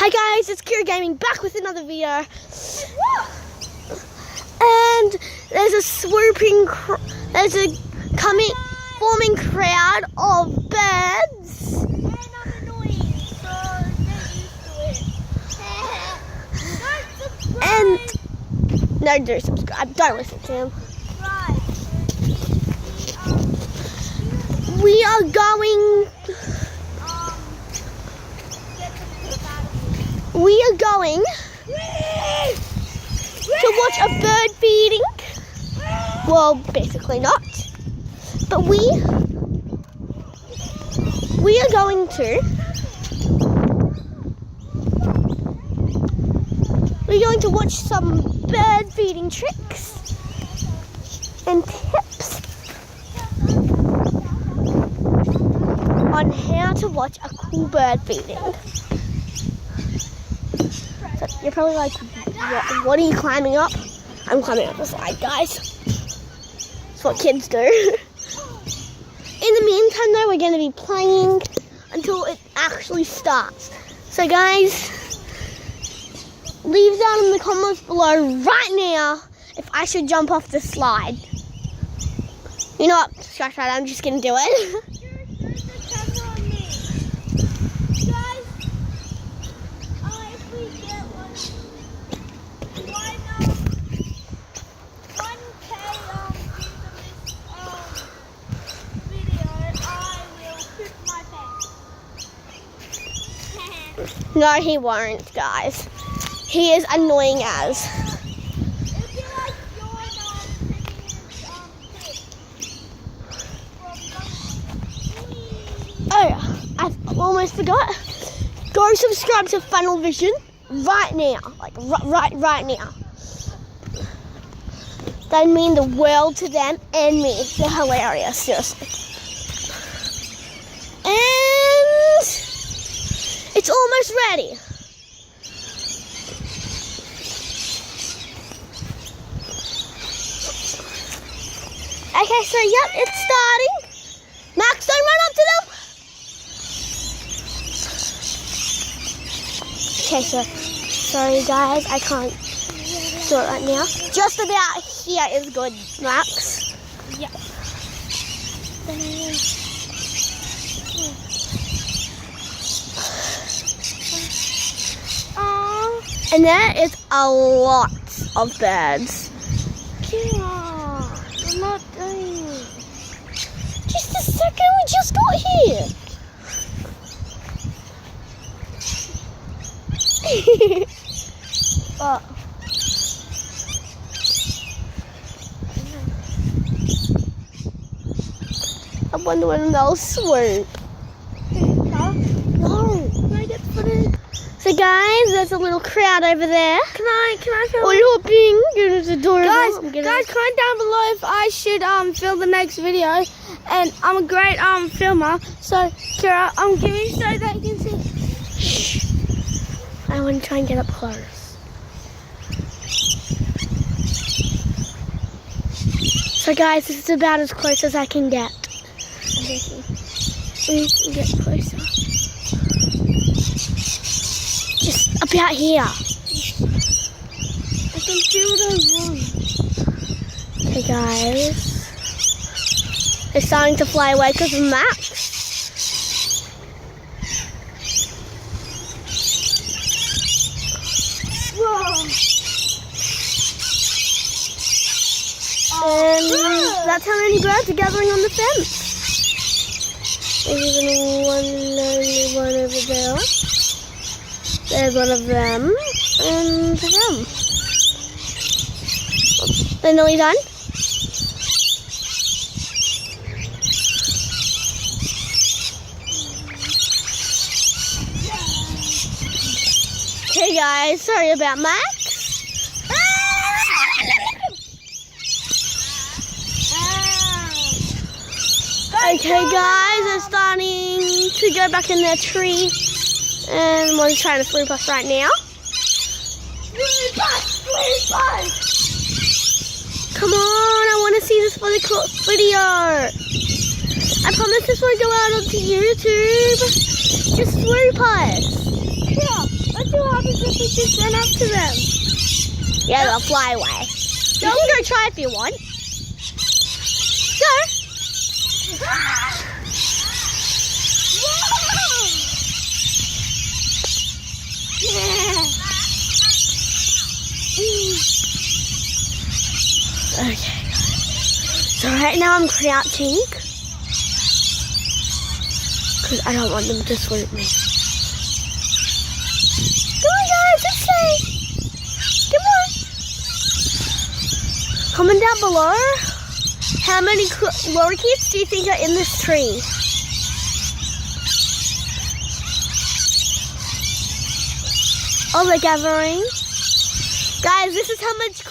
Hi guys, it's Kira Gaming back with another video. And there's a forming crowd of birds. And I'm annoying, so get used to it. And no, do subscribe. Don't listen to him. We are going. We are going to watch a bird feeding. Well, basically not. But we're going to watch some bird feeding tricks and tips on how to watch a cool bird feeding. So you're probably like, what are you climbing up? I'm climbing up the slide, guys. That's what kids do. In the meantime, though, we're going to be playing until it actually starts. So, guys, leave down in the comments below right now if I should jump off the slide. You know what? Scratch that. I'm just going to do it. No, he won't, guys. He is annoying as. Oh, I almost forgot. Go subscribe to Funnel Vision right now. Like, right now. That'd mean the world to them and me. They're hilarious, seriously. And it's almost ready. Okay, so yep, it's starting. Max, don't run up to them. Okay, so sorry guys, I can't do it right now. Just about here is good, Max. Yeah. And there is a lot of birds. Kira, I'm not doing it. Just a second, we just got here. Oh. I wonder when they'll swoop. Huh? No. Can I get footage? So guys, there's a little crowd over there. Can I film? All hopping. It's adorable. Guys, comment down below if I should film the next video. And I'm a great filmer. So Kira, I'm giving so that you can see. Shh. I want to try and get up close. So guys, this is about as close as I can get. Get closer. Just about here. I can do what I want. Okay guys. They're starting to fly away because of Max. Whoa. And that's how many birds are gathering on the fence. There's even only one over there. There's one of them, and them. They're nearly done. Okay guys, sorry about Max. Okay guys, they're starting to go back in their tree. And one's trying to swoop us right now. Come on, I want to see this for the video. I promise this won't go out onto YouTube. Just swoop us. Yeah. What happens if we just run up to them? Yeah, they'll fly away. You can go try if you want. Go. Okay. So right now I'm crouching. Because I don't want them to swoop me. Come on guys, let's play. Come on. Comment down below. How many lorikeets do you think are in this tree? Oh, they're gathering. Guys, this is how much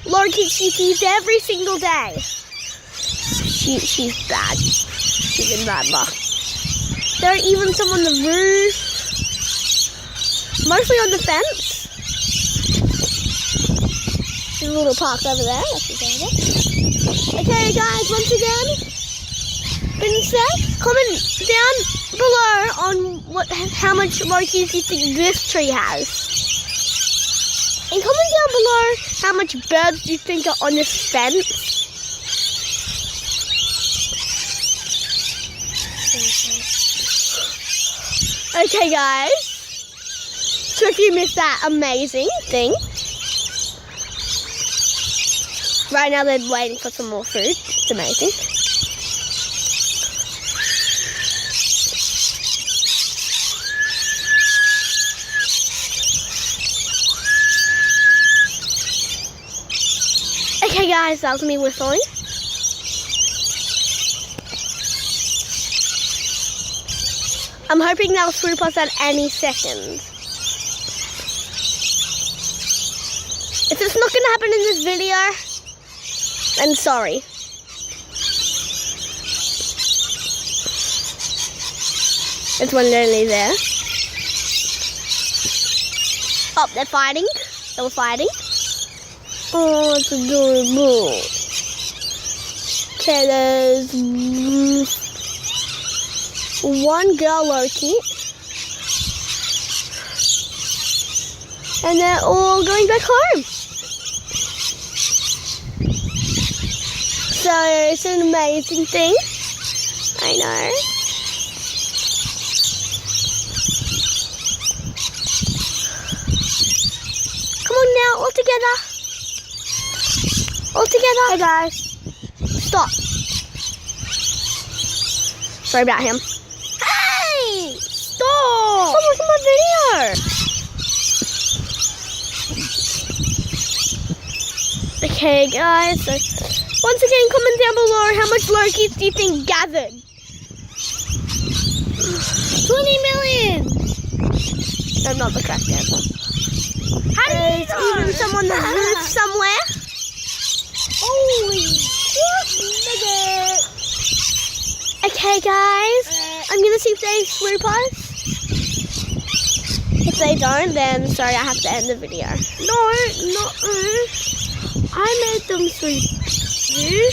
lorikeet she feeds every single day. She's bad. She's in bad luck. There are even some on the roof. Mostly on the fence. There's a little park over there. Okay, guys, once again, comment down below on how much lorikeets you think this tree has. And comment down below how much birds you think are on this fence. Okay, guys. So if you missed that amazing thing, right now they're waiting for some more food. It's amazing. Okay guys, that was me whistling. I'm hoping they'll swoop us at any second. If it's not going to happen in this video, then sorry. There's one literally there. Oh, they're fighting. They were fighting. Oh, it's adorable. Okay, there's one girl lorikeet. And they're all going back home. So it's an amazing thing. I know. Come on now, all together. All together. Hey guys. Stop. Sorry about him. Hey! Stop! Come look at my video. Okay guys, so once again comment down below how much lorikeets do you think gathered? 20 million! That's not the correct answer. How do you There's even some on the roof somewhere. Holy nugget! Okay guys, I'm gonna see if they swoop us. If they don't, then sorry, I have to end the video. No. I made them swoop you.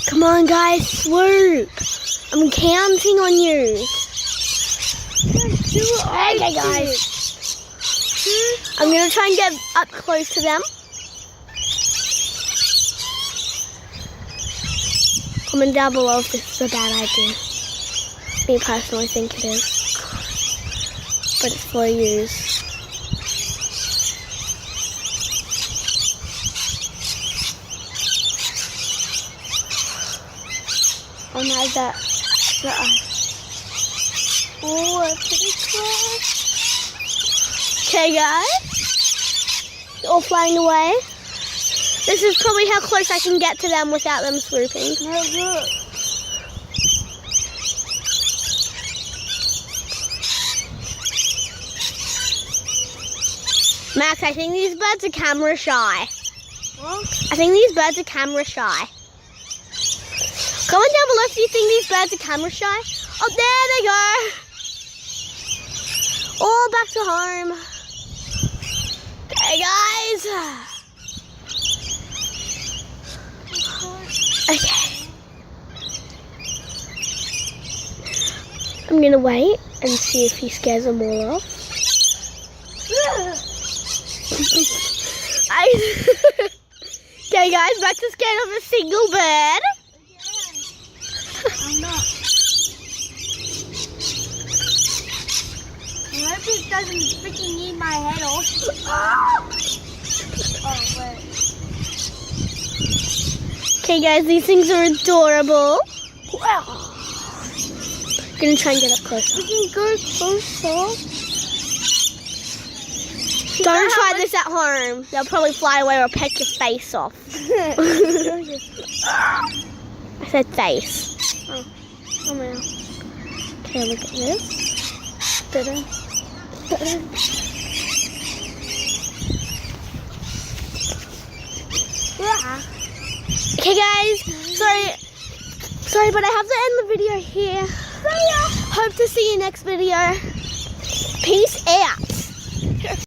Come on guys, swoop. I'm counting on you. Okay guys. I'm gonna try and get up close to them. Comment down below if this is a bad idea. Me personally think it is. But it's for use. Oh no, that. Oh, it's pretty close. Okay, guys. They're all flying away. This is probably how close I can get to them without them swooping. No, look. Max, I think these birds are camera shy. What? I think these birds are camera shy. Comment down below if you think these birds are camera shy. Oh, there they go. All back to home. Okay, guys. Okay. I'm gonna wait and see if he scares them all off. Okay guys, back to scared of a single bird. I'm not. I hope it doesn't freaking eat my head off. Oh, wait. Okay guys, these things are adorable. Wow. Gonna try and get up closer. We can go closer. Don't try this at home. They'll probably fly away or peck your face off. I said face. Oh man. Okay, look at this. Ta-da. Ta-da. Okay guys, sorry, but I have to end the video here. Hope to see you next video.